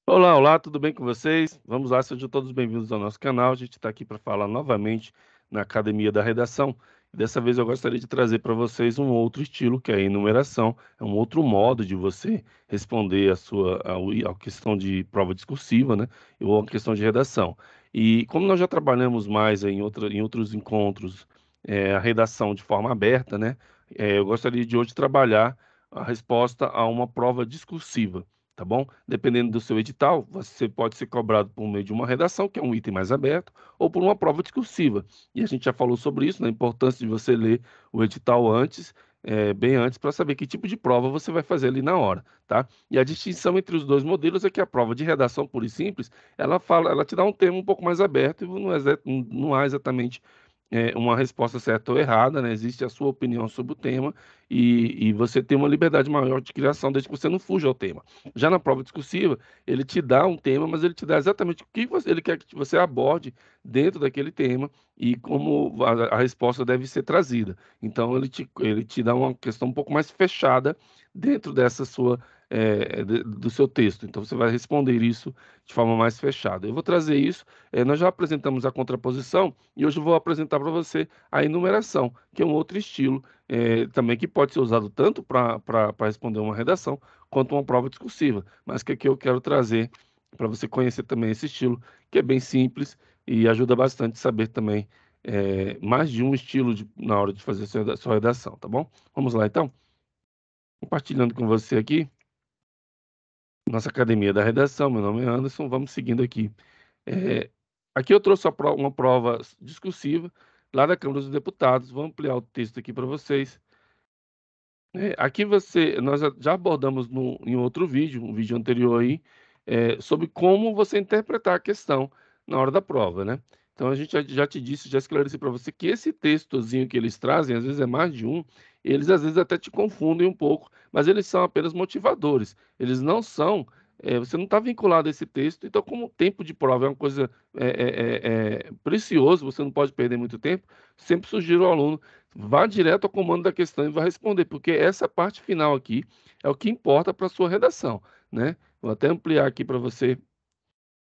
Olá, olá, tudo bem com vocês? Vamos lá, sejam todos bem-vindos ao nosso canal. A gente está aqui para falar novamente na Academia da Redação. Dessa vez eu gostaria de trazer para vocês um outro estilo, que é a enumeração. É um outro modo de você responder a questão de prova discursiva, né? Ou a questão de redação. E como nós já trabalhamos mais em outros encontros, a redação de forma aberta, né? Eu gostaria de hoje trabalhar a resposta a uma prova discursiva. Tá bom? Dependendo do seu edital, você pode ser cobrado por meio de uma redação, que é um item mais aberto, ou por uma prova discursiva. E a gente já falou sobre isso, na importância de você ler o edital antes, bem antes, para saber que tipo de prova você vai fazer ali na hora, tá? E a distinção entre os dois modelos é que a prova de redação pura e simples, ela te dá um tema um pouco mais aberto e não há exatamente uma resposta certa ou errada, né? Existe a sua opinião sobre o tema e você tem uma liberdade maior de criação desde que você não fuja ao tema. Já na prova discursiva, ele te dá um tema, mas ele te dá exatamente o que ele quer que você aborde dentro daquele tema e como a resposta deve ser trazida. Então, ele te dá uma questão um pouco mais fechada dentro dessa do seu texto. Então, você vai responder isso de forma mais fechada. Eu vou trazer isso. Nós já apresentamos a contraposição e hoje eu vou apresentar para você a enumeração, que é um outro estilo também que pode ser usado tanto para responder uma redação quanto uma prova discursiva, mas que aqui eu quero trazer para você conhecer também esse estilo, que é bem simples e ajuda bastante a saber também mais de um estilo na hora de fazer sua redação, tá bom? Vamos lá então? Compartilhando com você aqui, nossa Academia da Redação, meu nome é Anderson, vamos seguindo aqui. Eh, Aqui eu trouxe uma prova discursiva lá da Câmara dos Deputados, vou ampliar o texto aqui para vocês. Aqui nós já abordamos em outro vídeo, um vídeo anterior aí, sobre como você interpretar a questão na hora da prova, né? Então a gente já te disse, já esclareci para você que esse textozinho que eles trazem, às vezes é mais de um, eles às vezes até te confundem um pouco, mas eles são apenas motivadores. Eles não são, você não está vinculado a esse texto, então como o tempo de prova é uma coisa precioso, você não pode perder muito tempo, sempre sugiro ao aluno vá direto ao comando da questão e vá responder, porque essa parte final aqui é o que importa para a sua redação, né? Vou até ampliar aqui para você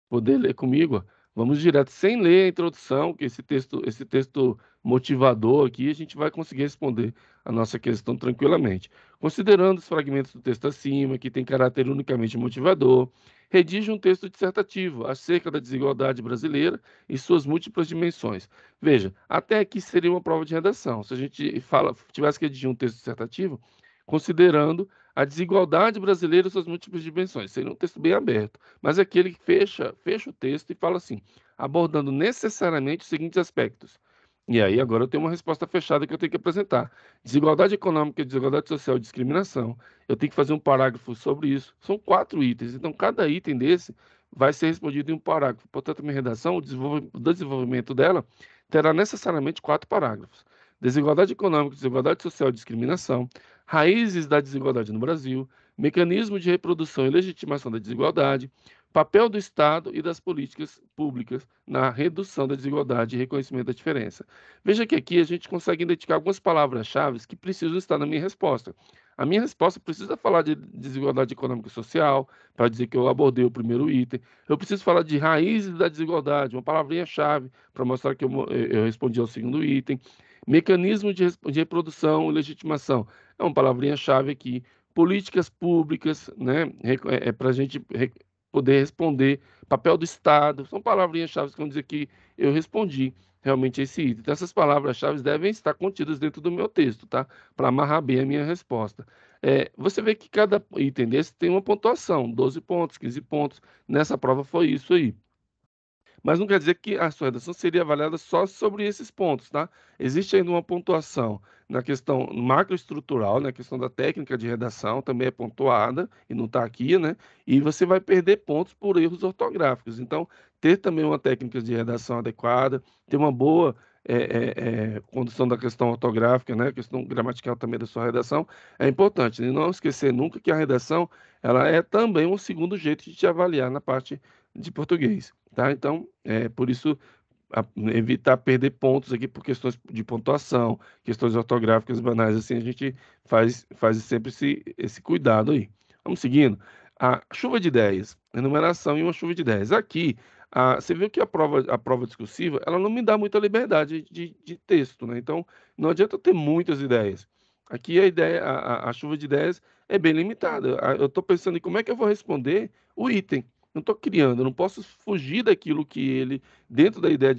poder ler comigo. Ó. Vamos direto, sem ler a introdução, que esse texto motivador aqui, a gente vai conseguir responder a nossa questão tranquilamente. Considerando os fragmentos do texto acima, que tem caráter unicamente motivador, redige um texto dissertativo acerca da desigualdade brasileira e suas múltiplas dimensões. Veja, até aqui seria uma prova de redação. Se a gente tivesse que redigir um texto dissertativo, considerando a desigualdade brasileira e suas múltiplas dimensões, seria um texto bem aberto. Mas é aquele que fecha o texto e fala assim, abordando necessariamente os seguintes aspectos. E aí, agora eu tenho uma resposta fechada que eu tenho que apresentar. Desigualdade econômica, desigualdade social e discriminação. Eu tenho que fazer um parágrafo sobre isso. São 4 itens, então cada item desse vai ser respondido em um parágrafo. Portanto, a minha redação, o desenvolvimento dela, terá necessariamente 4 parágrafos. Desigualdade econômica, desigualdade social e discriminação. Raízes da desigualdade no Brasil mecanismo de reprodução e legitimação da desigualdade, papel do Estado e das políticas públicas na redução da desigualdade e reconhecimento da diferença. Veja que aqui a gente consegue identificar algumas palavras-chave que precisam estar na minha resposta. A minha resposta precisa falar de desigualdade econômica e social, para dizer que eu abordei o primeiro item. Eu preciso falar de raízes da desigualdade, uma palavrinha-chave, para mostrar que eu respondi ao segundo item. Mecanismo de reprodução e legitimação, é uma palavrinha-chave aqui políticas públicas, né, para a gente poder responder, papel do Estado, são palavrinhas-chave que vão dizer que eu respondi realmente esse item. Então, essas palavras-chave devem estar contidas dentro do meu texto, tá? Para amarrar bem a minha resposta. Você vê que cada item desse tem uma pontuação, 12 pontos, 15 pontos. Nessa prova foi isso aí. Mas não quer dizer que a sua redação seria avaliada só sobre esses pontos, tá? Existe ainda uma pontuação na questão macroestrutural, na questão da técnica de redação, também é pontuada e não está aqui, né? E você vai perder pontos por erros ortográficos. Então, ter também uma técnica de redação adequada, ter uma boa condução da questão ortográfica, né? A questão gramatical também da sua redação é importante. E não esquecer nunca que a redação ela é também um segundo jeito de te avaliar na parte de português. Tá? Então, por isso, evitar perder pontos aqui por questões de pontuação, questões ortográficas banais, assim, a gente faz sempre esse cuidado aí. Vamos seguindo. A chuva de ideias, enumeração e uma chuva de ideias. Aqui, você viu que a prova discursiva, ela não me dá muita liberdade de texto, né? Então, não adianta eu ter muitas ideias. Aqui a ideia, a chuva de ideias é bem limitada. Eu estou pensando em como é que eu vou responder o item. Não estou criando, eu não posso fugir daquilo que ele, dentro da ideia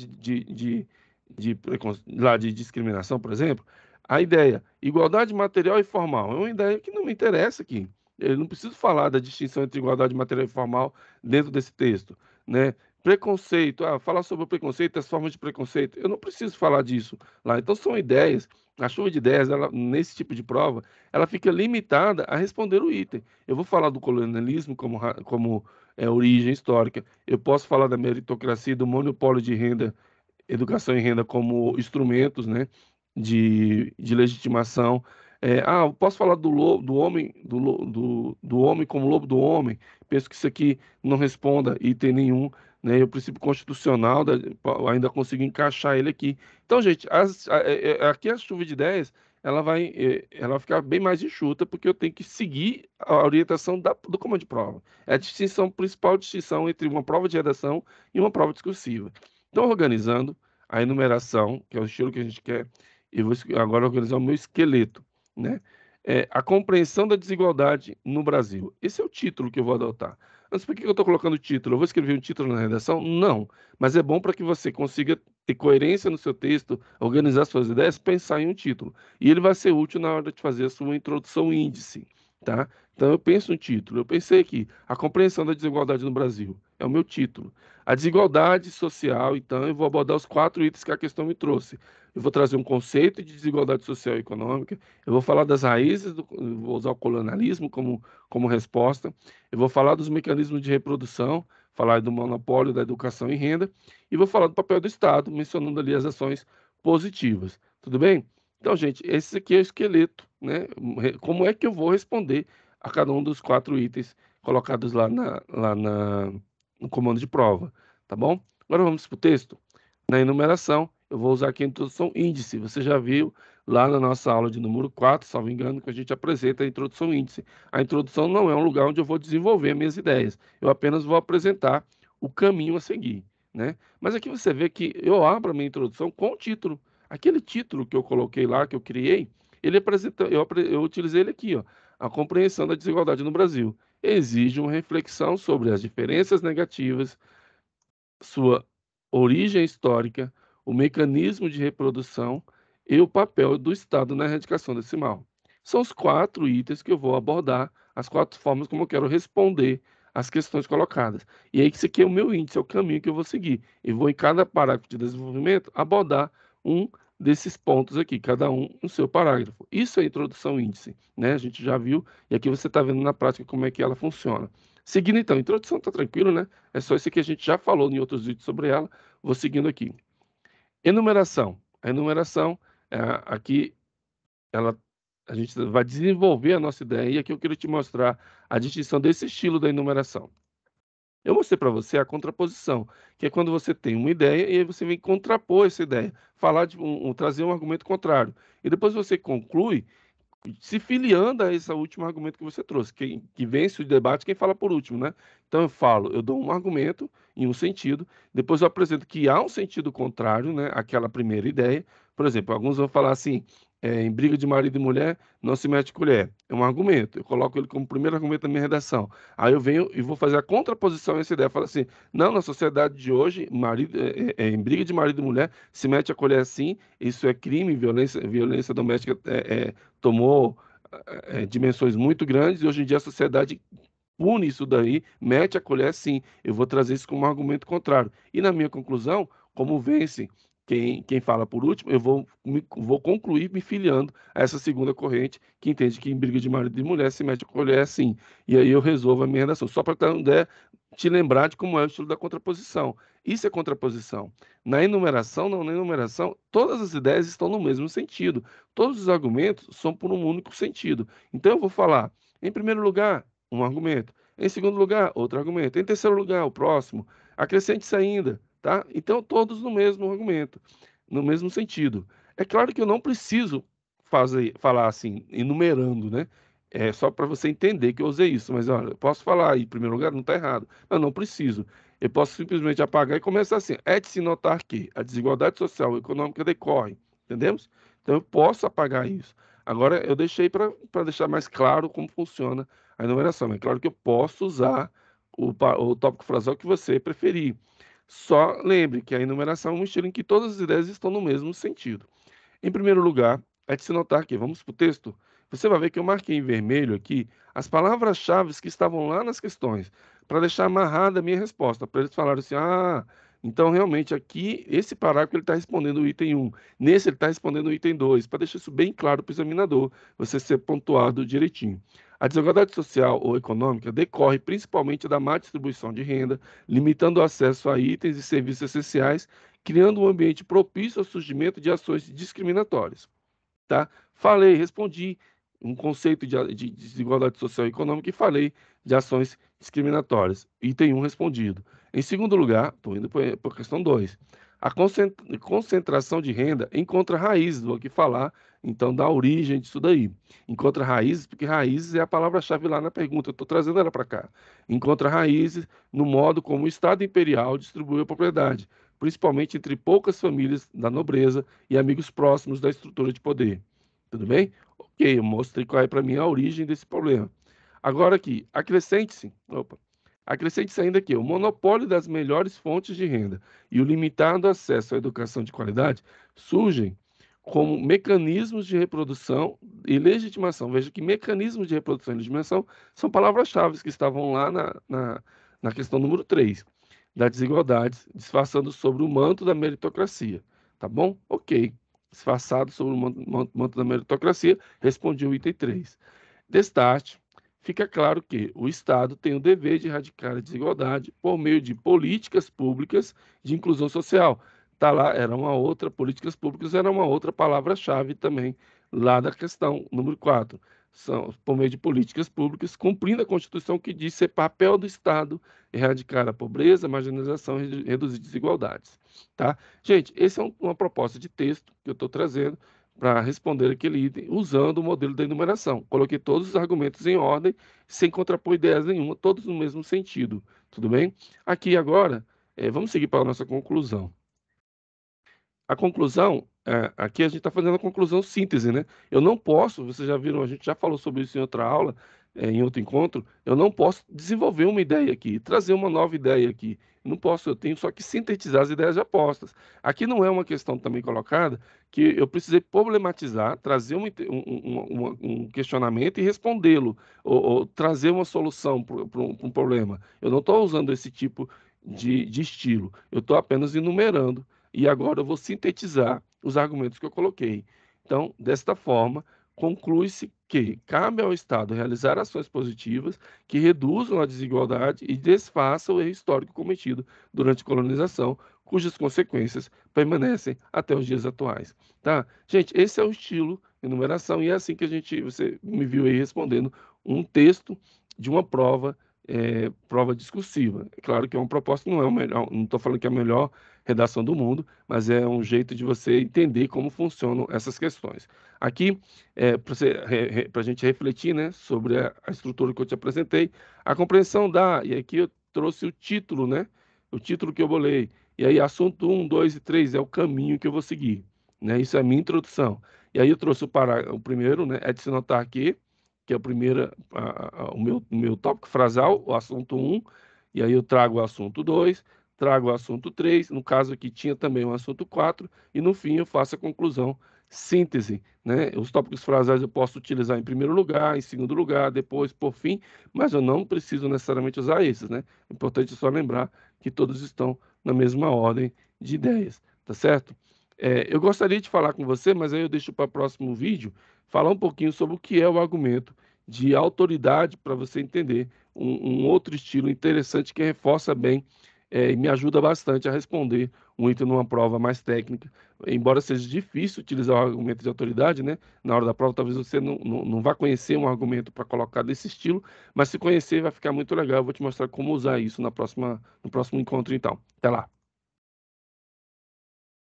lá de discriminação, por exemplo, a ideia, igualdade material e formal, é uma ideia que não me interessa aqui. Eu não preciso falar da distinção entre igualdade material e formal dentro desse texto, né? Preconceito, falar sobre o preconceito, as formas de preconceito, eu não preciso falar disso lá. Então são ideias, a chuva de ideias, ela, nesse tipo de prova, ela fica limitada a responder o item. Eu vou falar do colonialismo como origem histórica, eu posso falar da meritocracia, do monopólio de renda, educação e renda como instrumentos, né, de legitimação. Eu posso falar do lobo, do homem, do homem como lobo do homem. Penso que isso aqui não responda item nenhum, né? E o princípio constitucional ainda consigo encaixar ele aqui. Então, gente, aqui a chuva de ideias, ela vai ficar bem mais enxuta, porque eu tenho que seguir a orientação do comando de prova. É a distinção, principal distinção entre uma prova de redação e uma prova discursiva. Então, organizando a enumeração, que é o estilo que a gente quer, eu vou agora organizar o meu esqueleto, né? A compreensão da desigualdade no Brasil. Esse é o título que eu vou adotar. Mas por que eu estou colocando o título? Eu vou escrever um título na redação? Não. Mas é bom para que você consiga ter coerência no seu texto, organizar suas ideias, pensar em um título. E ele vai ser útil na hora de fazer a sua introdução índice, tá? Então eu penso no título. Eu pensei aqui, a compreensão da desigualdade no Brasil. É o meu título. A desigualdade social, então, eu vou abordar os 4 itens que a questão me trouxe. Eu vou trazer um conceito de desigualdade social e econômica, eu vou falar das raízes, vou usar o colonialismo como resposta, eu vou falar dos mecanismos de reprodução, falar do monopólio da educação e renda, e vou falar do papel do Estado, mencionando ali as ações positivas. Tudo bem? Então, gente, esse aqui é o esqueleto, né? Como é que eu vou responder a cada um dos 4 itens colocados no comando de prova, tá bom? Agora vamos para o texto. Na enumeração, eu vou usar aqui a introdução índice. Você já viu lá na nossa aula de número 4, salvo engano, que a gente apresenta a introdução índice. A introdução não é um lugar onde eu vou desenvolver minhas ideias. Eu apenas vou apresentar o caminho a seguir, né? Mas aqui você vê que eu abro a minha introdução com o título. Aquele título que eu coloquei lá, que eu criei, ele apresenta, eu utilizei ele aqui, ó. A compreensão da desigualdade no Brasil exige uma reflexão sobre as diferenças negativas, sua origem histórica, o mecanismo de reprodução e o papel do Estado na erradicação desse mal. São os 4 itens que eu vou abordar, as 4 formas como eu quero responder às questões colocadas. E aí, esse aqui é o meu índice, é o caminho que eu vou seguir. E vou, em cada parágrafo de desenvolvimento, abordar um desses pontos aqui, cada um no seu parágrafo. Isso é a introdução índice, né? A gente já viu, e aqui você está vendo na prática como é que ela funciona. Seguindo então, a introdução está tranquilo, né? É só isso que a gente já falou em outros vídeos sobre ela. Vou seguindo aqui. Enumeração. A enumeração, aqui, ela, a gente vai desenvolver a nossa ideia e aqui eu quero te mostrar a distinção desse estilo da enumeração. Eu mostrei para você a contraposição, que é quando você tem uma ideia e aí você vem contrapor essa ideia, falar trazer um argumento contrário. E depois você conclui se filiando a esse último argumento que você trouxe. Que vence o debate, quem fala por último, né? Então eu dou um argumento em um sentido, depois eu apresento que há um sentido contrário, né, àquela primeira ideia. Por exemplo, alguns vão falar assim, em briga de marido e mulher, não se mete colher. É um argumento, eu coloco ele como primeiro argumento da minha redação. Aí eu venho e vou fazer a contraposição a essa ideia. Eu falo assim, não, na sociedade de hoje, em briga de marido e mulher, se mete a colher sim, isso é crime, violência doméstica tomou dimensões muito grandes e hoje em dia a sociedade pune isso daí, mete a colher sim. Eu vou trazer isso como um argumento contrário. E na minha conclusão, como vence quem fala por último, vou concluir me filiando a essa segunda corrente que entende que em briga de marido e mulher se mete a colher sim. E aí eu resolvo a minha redação. Só para te lembrar de como é o estilo da contraposição. Isso é contraposição. Na enumeração, não, na enumeração, todas as ideias estão no mesmo sentido. Todos os argumentos são por um único sentido. Então eu vou falar, em primeiro lugar, um argumento. Em segundo lugar, outro argumento. Em terceiro lugar, o próximo. Acrescente-se ainda, tá? Então, todos no mesmo argumento, no mesmo sentido. É claro que eu não preciso falar assim, enumerando, né? É só para você entender que eu usei isso, mas olha, eu posso falar aí, em primeiro lugar, não está errado, mas não preciso. Eu posso simplesmente apagar e começar assim: é de se notar que a desigualdade social e econômica decorre, entendemos? Então eu posso apagar isso. Agora eu deixei para deixar mais claro como funciona a enumeração. É claro que eu posso usar o tópico frasal que você preferir. Só lembre que a enumeração é um estilo em que todas as ideias estão no mesmo sentido. Em primeiro lugar, é de se notar que, vamos para o texto, você vai ver que eu marquei em vermelho aqui as palavras-chave que estavam lá nas questões, para deixar amarrada a minha resposta, para eles falarem assim: ah, então realmente aqui, esse parágrafo ele está respondendo o item 1, nesse ele está respondendo o item 2, para deixar isso bem claro para o examinador, você ser pontuado direitinho. A desigualdade social ou econômica decorre principalmente da má distribuição de renda, limitando o acesso a itens e serviços essenciais, criando um ambiente propício ao surgimento de ações discriminatórias, tá? Falei, respondi um conceito de desigualdade social e econômica e falei de ações discriminatórias. Item 1 respondido. Em segundo lugar, estou indo para a questão 2. A concentração de renda encontra raízes, vou aqui falar então da origem disso daí. Encontra raízes, porque raízes é a palavra-chave lá na pergunta, eu estou trazendo ela para cá. Encontra raízes no modo como o Estado imperial distribuiu a propriedade, principalmente entre poucas famílias da nobreza e amigos próximos da estrutura de poder. Tudo bem? Ok, eu mostrei qual é para mim a origem desse problema. Agora aqui, acrescente-se ainda que o monopólio das melhores fontes de renda e o limitado acesso à educação de qualidade surgem como mecanismos de reprodução e legitimação. Veja que mecanismos de reprodução e legitimação são palavras-chave que estavam lá na questão número 3 da desigualdade, disfarçando sobre o manto da meritocracia. Tá bom? Ok. Disfarçado sobre o manto da meritocracia, respondi o item 3. Destaque, fica claro que o Estado tem o dever de erradicar a desigualdade por meio de políticas públicas de inclusão social. Tá lá, políticas públicas era uma outra palavra-chave também, lá da questão número 4. São por meio de políticas públicas, cumprindo a Constituição que diz ser papel do Estado erradicar a pobreza, a marginalização e reduzir desigualdades. Tá? Gente, esse é uma proposta de texto que eu estou trazendo para responder aquele item usando o modelo da enumeração. Coloquei todos os argumentos em ordem, sem contrapor ideias nenhuma, todos no mesmo sentido. Tudo bem? Aqui agora, vamos seguir para a nossa conclusão. A conclusão, aqui a gente está fazendo a conclusão síntese, né? Eu não posso, vocês já viram, a gente já falou sobre isso em outra aula, em outro encontro, eu não posso desenvolver uma ideia aqui, trazer uma nova ideia aqui. Não posso, eu tenho só que sintetizar as ideias já postas. Aqui não é uma questão também colocada que eu precisei problematizar, trazer um questionamento e respondê-lo, ou trazer uma solução para um problema. Eu não estou usando esse tipo de estilo, eu estou apenas enumerando e agora eu vou sintetizar os argumentos que eu coloquei. Então, desta forma, conclui-se que cabe ao Estado realizar ações positivas que reduzam a desigualdade e desfaçam o erro histórico cometido durante a colonização, cujas consequências permanecem até os dias atuais. Tá? Gente, esse é o estilo de numeração e é assim que você me viu aí respondendo um texto de uma prova, prova discursiva. É claro que é uma proposta, não é o melhor, não estou falando que é a melhor redação do mundo, mas é um jeito de você entender como funcionam essas questões. Aqui, para a gente refletir, né, sobre a estrutura que eu te apresentei, a compreensão e aqui eu trouxe o título, né, o título que eu bolei, e aí assunto 1, 2 e 3 é o caminho que eu vou seguir, né, isso é a minha introdução. E aí eu trouxe o primeiro, né, é de se notar que é o primeiro, o meu tópico frasal, o assunto 1, e aí eu trago o assunto 2, trago o assunto 3, no caso aqui tinha também o assunto 4, e no fim eu faço a conclusão, síntese, né? Os tópicos frasais eu posso utilizar em primeiro lugar, em segundo lugar, depois, por fim, mas eu não preciso necessariamente usar esses, né? É importante só lembrar que todos estão na mesma ordem de ideias, tá certo? Eu gostaria de falar com você, mas aí eu deixo para o próximo vídeo, falar um pouquinho sobre o que é o argumento de autoridade para você entender um outro estilo interessante que reforça bem e me ajuda bastante a responder um item numa prova mais técnica. Embora seja difícil utilizar o argumento de autoridade, né? Na hora da prova, talvez você não vá conhecer um argumento para colocar desse estilo, mas se conhecer vai ficar muito legal. Eu vou te mostrar como usar isso no próximo encontro, então. Até lá.